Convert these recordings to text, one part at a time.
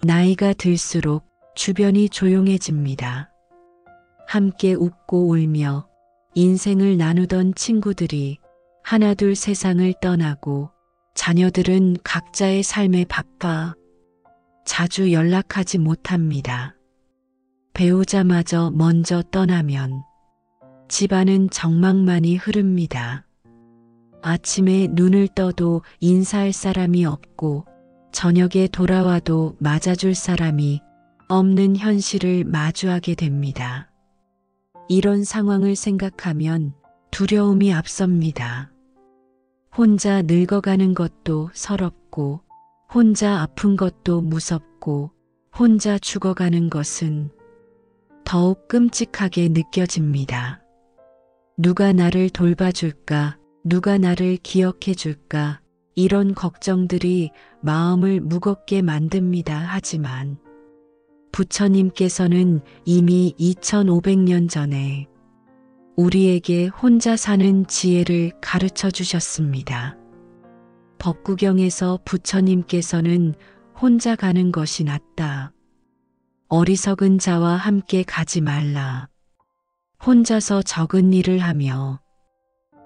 나이가 들수록 주변이 조용해집니다. 함께 웃고 울며 인생을 나누던 친구들이 하나둘 세상을 떠나고 자녀들은 각자의 삶에 바빠 자주 연락하지 못합니다. 배우자마저 먼저 떠나면 집안은 정막만이 흐릅니다. 아침에 눈을 떠도 인사할 사람이 없고 저녁에 돌아와도 맞아줄 사람이 없는 현실을 마주하게 됩니다. 이런 상황을 생각하면 두려움이 앞섭니다. 혼자 늙어가는 것도 서럽고 혼자 아픈 것도 무섭고 혼자 죽어가는 것은 더욱 끔찍하게 느껴집니다. 누가 나를 돌봐줄까? 누가 나를 기억해 줄까? 이런 걱정들이 마음을 무겁게 만듭니다. 하지만 부처님께서는 이미 2500년 전에 우리에게 혼자 사는 지혜를 가르쳐 주셨습니다. 법구경에서 부처님께서는 혼자 가는 것이 낫다. 어리석은 자와 함께 가지 말라. 혼자서 적은 일을 하며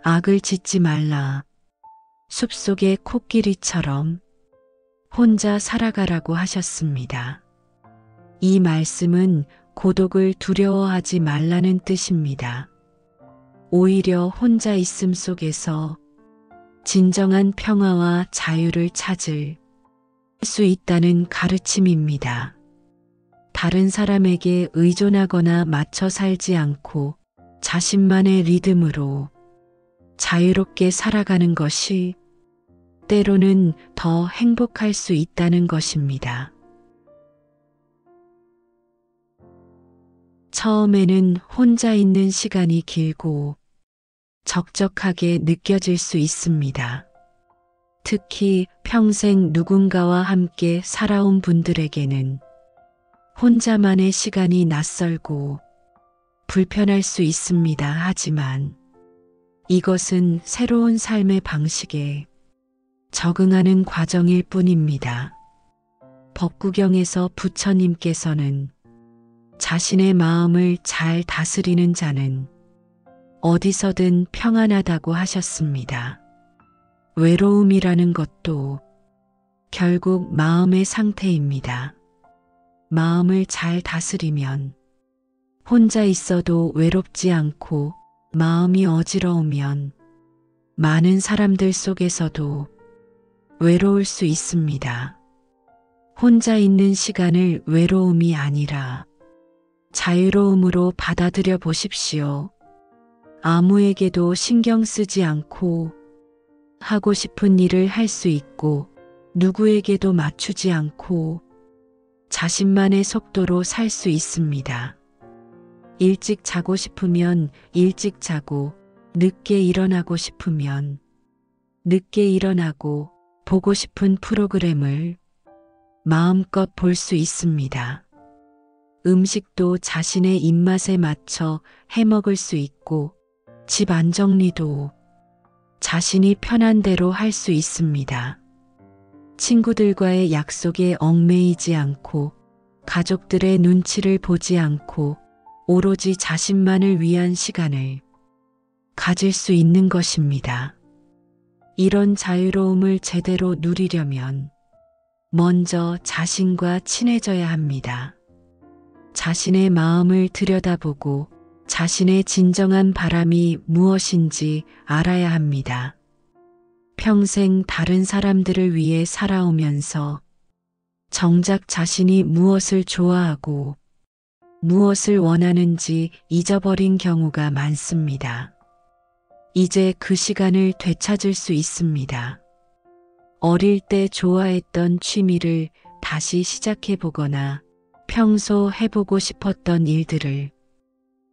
악을 짓지 말라. 숲속의 코끼리처럼 혼자 살아가라고 하셨습니다. 이 말씀은 고독을 두려워하지 말라는 뜻입니다. 오히려 혼자 있음 속에서 진정한 평화와 자유를 찾을 수 있다는 가르침입니다. 다른 사람에게 의존하거나 맞춰 살지 않고 자신만의 리듬으로 자유롭게 살아가는 것이 때로는 더 행복할 수 있다는 것입니다. 처음에는 혼자 있는 시간이 길고 적적하게 느껴질 수 있습니다. 특히 평생 누군가와 함께 살아온 분들에게는 혼자만의 시간이 낯설고 불편할 수 있습니다. 하지만 이것은 새로운 삶의 방식에 적응하는 과정일 뿐입니다. 법구경에서 부처님께서는 자신의 마음을 잘 다스리는 자는 어디서든 평안하다고 하셨습니다. 외로움이라는 것도 결국 마음의 상태입니다. 마음을 잘 다스리면 혼자 있어도 외롭지 않고 마음이 어지러우면 많은 사람들 속에서도 외로울 수 있습니다. 혼자 있는 시간을 외로움이 아니라 자유로움으로 받아들여 보십시오. 아무에게도 신경 쓰지 않고 하고 싶은 일을 할 수 있고 누구에게도 맞추지 않고 자신만의 속도로 살 수 있습니다. 일찍 자고 싶으면 일찍 자고 늦게 일어나고 싶으면 늦게 일어나고 보고 싶은 프로그램을 마음껏 볼 수 있습니다. 음식도 자신의 입맛에 맞춰 해먹을 수 있고 집 안정리도 자신이 편한 대로 할 수 있습니다. 친구들과의 약속에 얽매이지 않고 가족들의 눈치를 보지 않고 오로지 자신만을 위한 시간을 가질 수 있는 것입니다. 이런 자유로움을 제대로 누리려면 먼저 자신과 친해져야 합니다. 자신의 마음을 들여다보고 자신의 진정한 바람이 무엇인지 알아야 합니다. 평생 다른 사람들을 위해 살아오면서 정작 자신이 무엇을 좋아하고 무엇을 원하는지 잊어버린 경우가 많습니다. 이제 그 시간을 되찾을 수 있습니다. 어릴 때 좋아했던 취미를 다시 시작해 보거나 평소 해보고 싶었던 일들을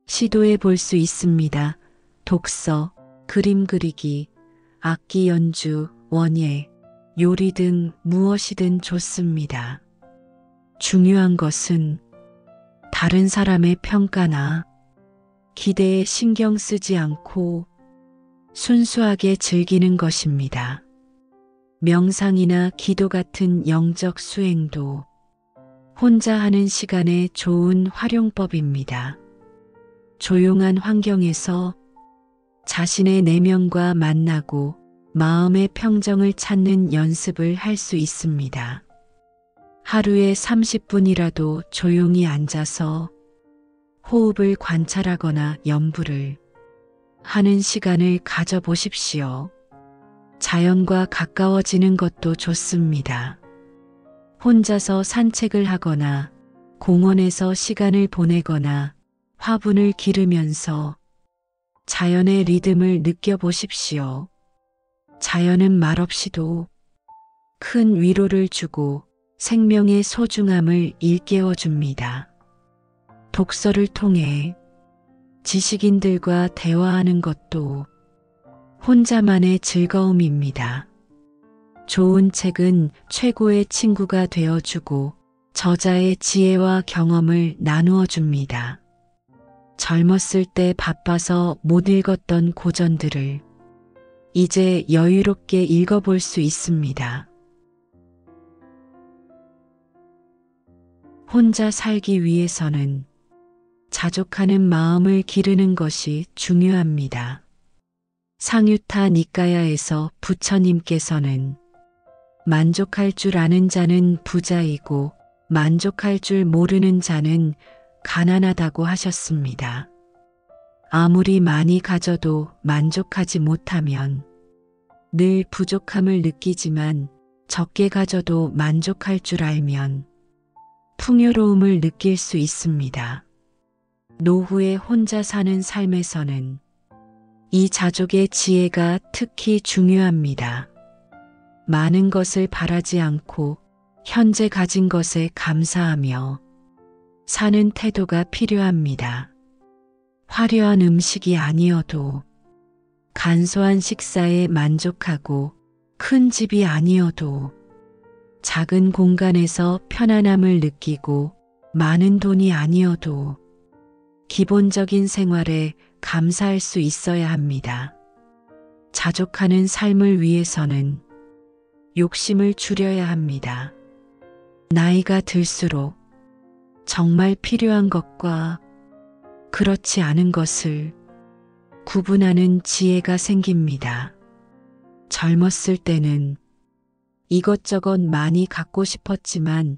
시도해 볼 수 있습니다. 독서, 그림 그리기, 악기 연주, 원예, 요리 등 무엇이든 좋습니다. 중요한 것은 다른 사람의 평가나 기대에 신경 쓰지 않고 순수하게 즐기는 것입니다. 명상이나 기도 같은 영적 수행도 혼자 하는 시간에 좋은 활용법입니다. 조용한 환경에서 자신의 내면과 만나고 마음의 평정을 찾는 연습을 할 수 있습니다. 하루에 30분이라도 조용히 앉아서 호흡을 관찰하거나 염불을 하는 시간을 가져보십시오. 자연과 가까워지는 것도 좋습니다. 혼자서 산책을 하거나 공원에서 시간을 보내거나 화분을 기르면서 자연의 리듬을 느껴보십시오. 자연은 말없이도 큰 위로를 주고 생명의 소중함을 일깨워 줍니다. 독서를 통해 지식인들과 대화하는 것도 혼자만의 즐거움입니다. 좋은 책은 최고의 친구가 되어주고 저자의 지혜와 경험을 나누어 줍니다. 젊었을 때 바빠서 못 읽었던 고전들을 이제 여유롭게 읽어볼 수 있습니다. 혼자 살기 위해서는 자족하는 마음을 기르는 것이 중요합니다. 상유타 니까야에서 부처님께서는 만족할 줄 아는 자는 부자이고 만족할 줄 모르는 자는 가난하다고 하셨습니다. 아무리 많이 가져도 만족하지 못하면 늘 부족함을 느끼지만 적게 가져도 만족할 줄 알면 풍요로움을 느낄 수 있습니다. 노후에 혼자 사는 삶에서는 이 자족의 지혜가 특히 중요합니다. 많은 것을 바라지 않고 현재 가진 것에 감사하며 사는 태도가 필요합니다. 화려한 음식이 아니어도 간소한 식사에 만족하고 큰 집이 아니어도 작은 공간에서 편안함을 느끼고 많은 돈이 아니어도 기본적인 생활에 감사할 수 있어야 합니다. 자족하는 삶을 위해서는 욕심을 줄여야 합니다. 나이가 들수록 정말 필요한 것과 그렇지 않은 것을 구분하는 지혜가 생깁니다. 젊었을 때는 이것저것 많이 갖고 싶었지만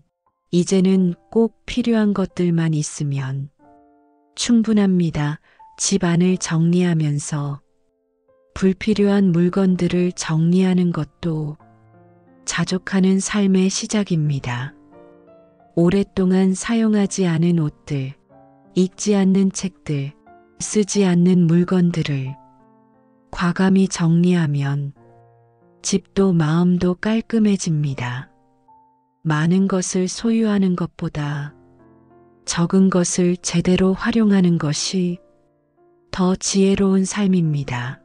이제는 꼭 필요한 것들만 있으면 충분합니다. 집안을 정리하면서 불필요한 물건들을 정리하는 것도 자족하는 삶의 시작입니다. 오랫동안 사용하지 않은 옷들, 읽지 않는 책들, 쓰지 않는 물건들을 과감히 정리하면 집도 마음도 깔끔해집니다. 많은 것을 소유하는 것보다 적은 것을 제대로 활용하는 것이 더 지혜로운 삶입니다.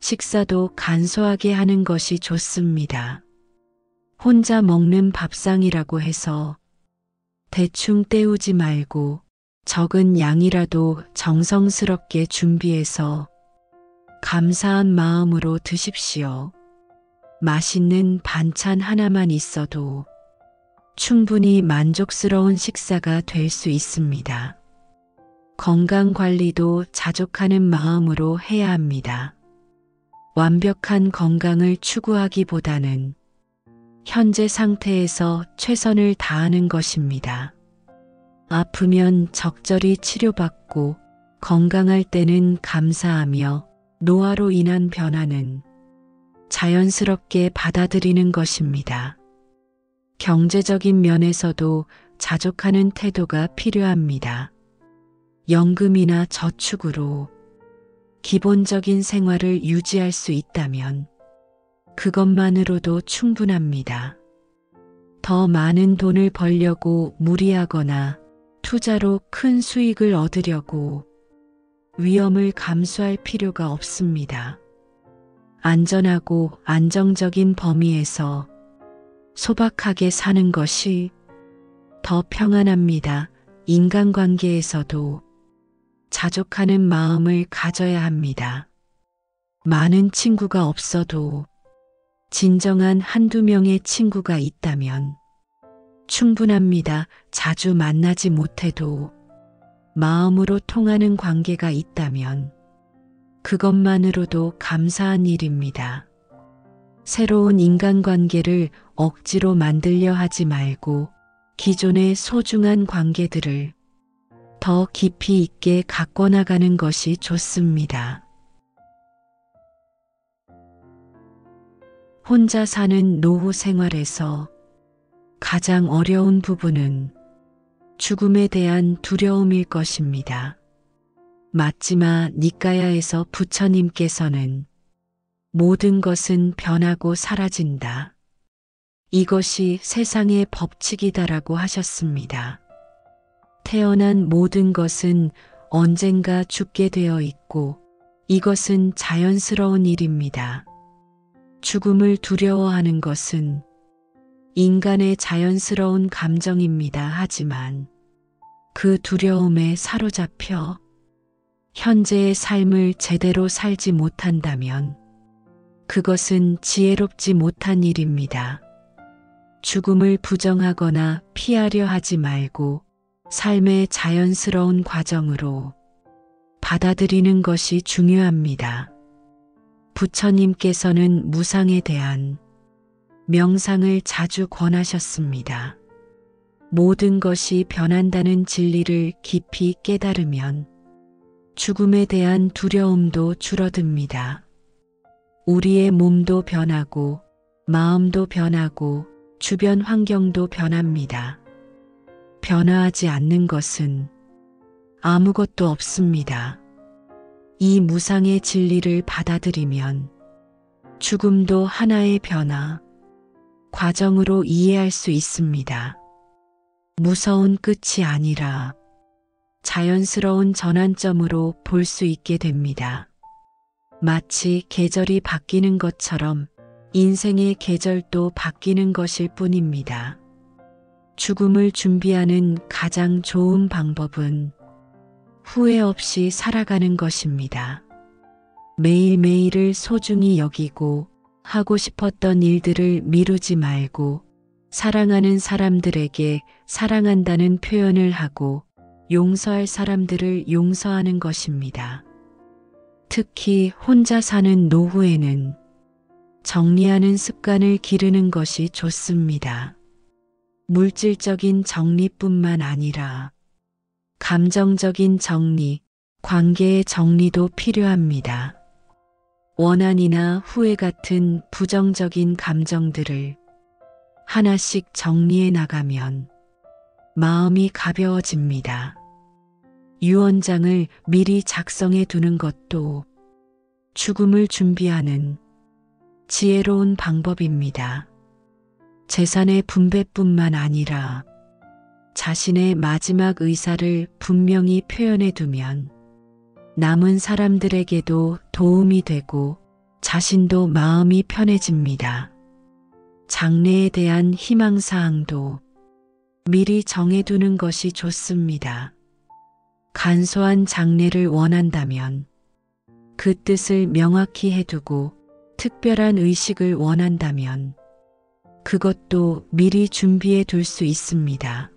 식사도 간소하게 하는 것이 좋습니다. 혼자 먹는 밥상이라고 해서 대충 때우지 말고 적은 양이라도 정성스럽게 준비해서 감사한 마음으로 드십시오. 맛있는 반찬 하나만 있어도 충분히 만족스러운 식사가 될 수 있습니다. 건강 관리도 자족하는 마음으로 해야 합니다. 완벽한 건강을 추구하기보다는 현재 상태에서 최선을 다하는 것입니다. 아프면 적절히 치료받고 건강할 때는 감사하며 노화로 인한 변화는 자연스럽게 받아들이는 것입니다. 경제적인 면에서도 자족하는 태도가 필요합니다. 연금이나 저축으로 기본적인 생활을 유지할 수 있다면 그것만으로도 충분합니다. 더 많은 돈을 벌려고 무리하거나 투자로 큰 수익을 얻으려고 위험을 감수할 필요가 없습니다. 안전하고 안정적인 범위에서 소박하게 사는 것이 더 평안합니다. 인간관계에서도 자족하는 마음을 가져야 합니다. 많은 친구가 없어도 진정한 한두 명의 친구가 있다면 충분합니다. 자주 만나지 못해도 마음으로 통하는 관계가 있다면 그것만으로도 감사한 일입니다. 새로운 인간관계를 억지로 만들려 하지 말고 기존의 소중한 관계들을 더 깊이 있게 가꿔나가는 것이 좋습니다. 혼자 사는 노후 생활에서 가장 어려운 부분은 죽음에 대한 두려움일 것입니다. ματ지마 니까야에서 부처님께서는 모든 것은 변하고 사라진다. 이것이 세상의 법칙이다라고 하셨습니다. 태어난 모든 것은 언젠가 죽게 되어 있고 이것은 자연스러운 일입니다. 죽음을 두려워하는 것은 인간의 자연스러운 감정입니다. 하지만 그 두려움에 사로잡혀 현재의 삶을 제대로 살지 못한다면 그것은 지혜롭지 못한 일입니다. 죽음을 부정하거나 피하려 하지 말고 삶의 자연스러운 과정으로 받아들이는 것이 중요합니다. 부처님께서는 무상에 대한 명상을 자주 권하셨습니다. 모든 것이 변한다는 진리를 깊이 깨달으면 죽음에 대한 두려움도 줄어듭니다. 우리의 몸도 변하고 마음도 변하고 주변 환경도 변합니다. 변화하지 않는 것은 아무것도 없습니다. 이 무상의 진리를 받아들이면 죽음도 하나의 변화, 과정으로 이해할 수 있습니다. 무서운 끝이 아니라 자연스러운 전환점으로 볼 수 있게 됩니다. 마치 계절이 바뀌는 것처럼 인생의 계절도 바뀌는 것일 뿐입니다. 죽음을 준비하는 가장 좋은 방법은 후회 없이 살아가는 것입니다. 매일매일을 소중히 여기고 하고 싶었던 일들을 미루지 말고 사랑하는 사람들에게 사랑한다는 표현을 하고 용서할 사람들을 용서하는 것입니다. 특히 혼자 사는 노후에는 정리하는 습관을 기르는 것이 좋습니다. 물질적인 정리뿐만 아니라 감정적인 정리, 관계의 정리도 필요합니다. 원한이나 후회 같은 부정적인 감정들을 하나씩 정리해 나가면 마음이 가벼워집니다. 유언장을 미리 작성해 두는 것도 죽음을 준비하는 지혜로운 방법입니다. 재산의 분배뿐만 아니라 자신의 마지막 의사를 분명히 표현해 두면 남은 사람들에게도 도움이 되고 자신도 마음이 편해집니다. 장래에 대한 희망사항도 미리 정해두는 것이 좋습니다. 간소한 장래를 원한다면 그 뜻을 명확히 해두고 특별한 의식을 원한다면 그것도 미리 준비해 둘 수 있습니다.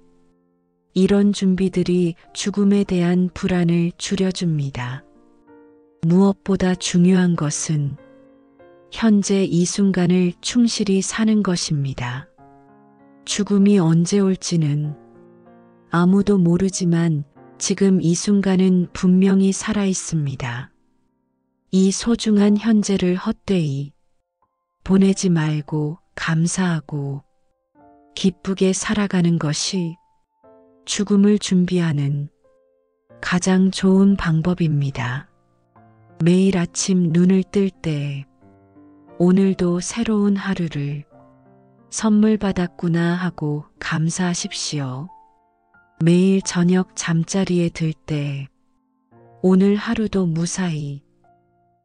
이런 준비들이 죽음에 대한 불안을 줄여줍니다. 무엇보다 중요한 것은 현재 이 순간을 충실히 사는 것입니다. 죽음이 언제 올지는 아무도 모르지만 지금 이 순간은 분명히 살아 있습니다. 이 소중한 현재를 헛되이 보내지 말고 감사하고 기쁘게 살아가는 것이 죽음을 준비하는 가장 좋은 방법입니다. 매일 아침 눈을 뜰 때 오늘도 새로운 하루를 선물 받았구나 하고 감사하십시오. 매일 저녁 잠자리에 들 때 오늘 하루도 무사히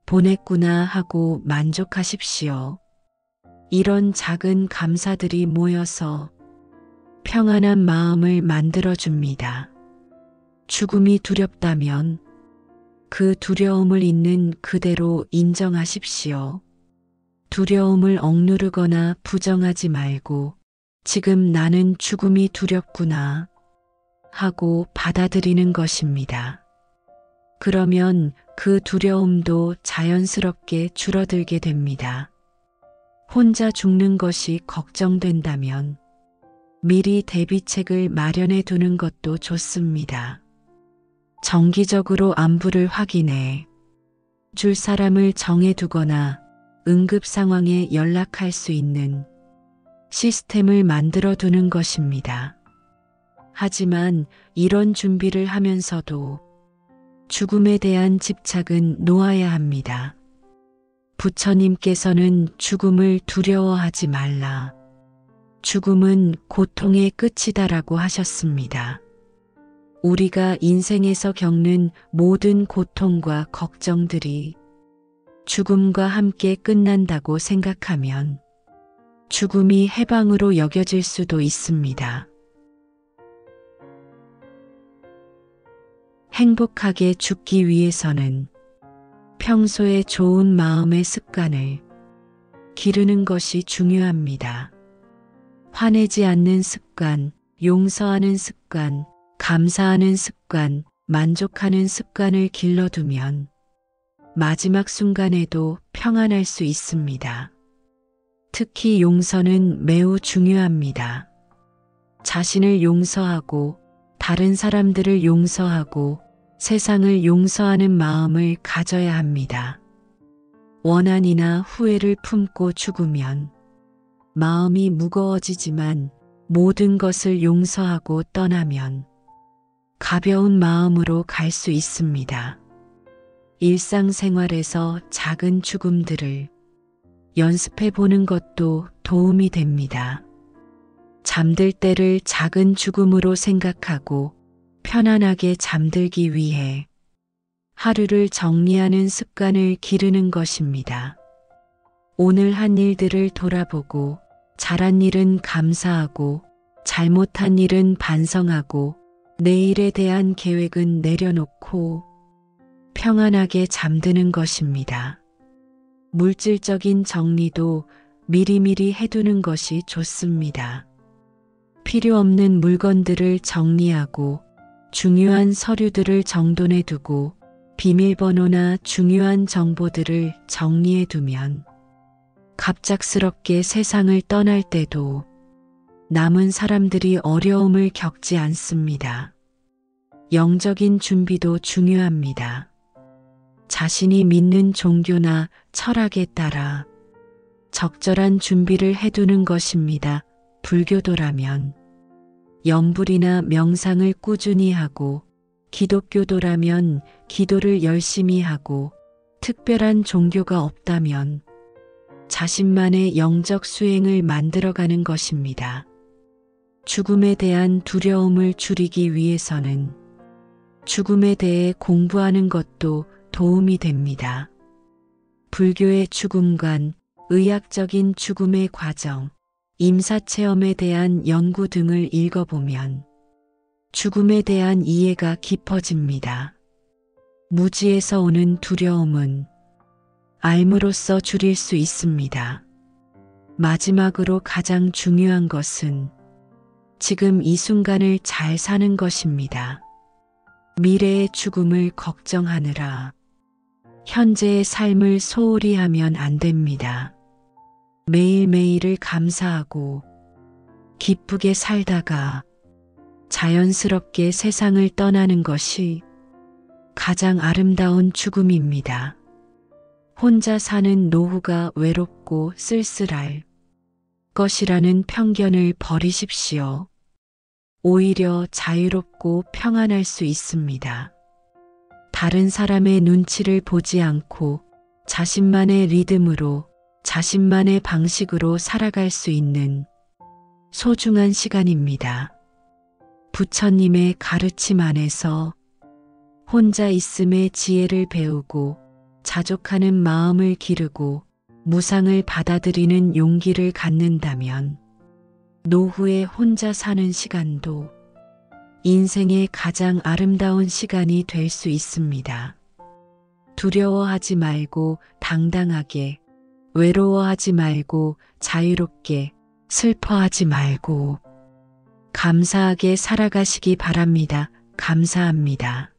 보냈구나 하고 만족하십시오. 이런 작은 감사들이 모여서 평안한 마음을 만들어줍니다. 죽음이 두렵다면 그 두려움을 있는 그대로 인정하십시오. 두려움을 억누르거나 부정하지 말고 지금 나는 죽음이 두렵구나 하고 받아들이는 것입니다. 그러면 그 두려움도 자연스럽게 줄어들게 됩니다. 혼자 죽는 것이 걱정된다면 미리 대비책을 마련해 두는 것도 좋습니다. 정기적으로 안부를 확인해 줄 사람을 정해두거나 응급 상황에 연락할 수 있는 시스템을 만들어 두는 것입니다. 하지만 이런 준비를 하면서도 죽음에 대한 집착은 놓아야 합니다. 부처님께서는 죽음을 두려워하지 말라. 죽음은 고통의 끝이다라고 하셨습니다. 우리가 인생에서 겪는 모든 고통과 걱정들이 죽음과 함께 끝난다고 생각하면 죽음이 해방으로 여겨질 수도 있습니다. 행복하게 죽기 위해서는 평소에 좋은 마음의 습관을 기르는 것이 중요합니다. 화내지 않는 습관, 용서하는 습관, 감사하는 습관, 만족하는 습관을 길러두면 마지막 순간에도 평안할 수 있습니다. 특히 용서는 매우 중요합니다. 자신을 용서하고 다른 사람들을 용서하고 세상을 용서하는 마음을 가져야 합니다. 원한이나 후회를 품고 죽으면 마음이 무거워지지만 모든 것을 용서하고 떠나면 가벼운 마음으로 갈 수 있습니다. 일상생활에서 작은 죽음들을 연습해 보는 것도 도움이 됩니다. 잠들 때를 작은 죽음으로 생각하고 편안하게 잠들기 위해 하루를 정리하는 습관을 기르는 것입니다. 오늘 한 일들을 돌아보고 잘한 일은 감사하고 잘못한 일은 반성하고 내일에 대한 계획은 내려놓고 평안하게 잠드는 것입니다. 물질적인 정리도 미리미리 해두는 것이 좋습니다. 필요 없는 물건들을 정리하고 중요한 서류들을 정돈해 두고 비밀번호나 중요한 정보들을 정리해 두면 갑작스럽게 세상을 떠날 때도 남은 사람들이 어려움을 겪지 않습니다. 영적인 준비도 중요합니다. 자신이 믿는 종교나 철학에 따라 적절한 준비를 해두는 것입니다. 불교도라면 염불이나 명상을 꾸준히 하고 기독교도라면 기도를 열심히 하고 특별한 종교가 없다면 자신만의 영적 수행을 만들어가는 것입니다. 죽음에 대한 두려움을 줄이기 위해서는 죽음에 대해 공부하는 것도 도움이 됩니다. 불교의 죽음관, 의학적인 죽음의 과정, 임사체험에 대한 연구 등을 읽어보면 죽음에 대한 이해가 깊어집니다. 무지에서 오는 두려움은 알므로써 줄일 수 있습니다. 마지막으로 가장 중요한 것은 지금 이 순간을 잘 사는 것입니다. 미래의 죽음을 걱정하느라 현재의 삶을 소홀히 하면 안 됩니다. 매일매일을 감사하고 기쁘게 살다가 자연스럽게 세상을 떠나는 것이 가장 아름다운 죽음입니다. 혼자 사는 노후가 외롭고 쓸쓸할 것이라는 편견을 버리십시오. 오히려 자유롭고 평안할 수 있습니다. 다른 사람의 눈치를 보지 않고 자신만의 리듬으로 자신만의 방식으로 살아갈 수 있는 소중한 시간입니다. 부처님의 가르침 안에서 혼자 있음의 지혜를 배우고 자족하는 마음을 기르고 무상을 받아들이는 용기를 갖는다면 노후에 혼자 사는 시간도 인생의 가장 아름다운 시간이 될 수 있습니다. 두려워하지 말고 당당하게, 외로워하지 말고 자유롭게, 슬퍼하지 말고 감사하게 살아가시기 바랍니다. 감사합니다.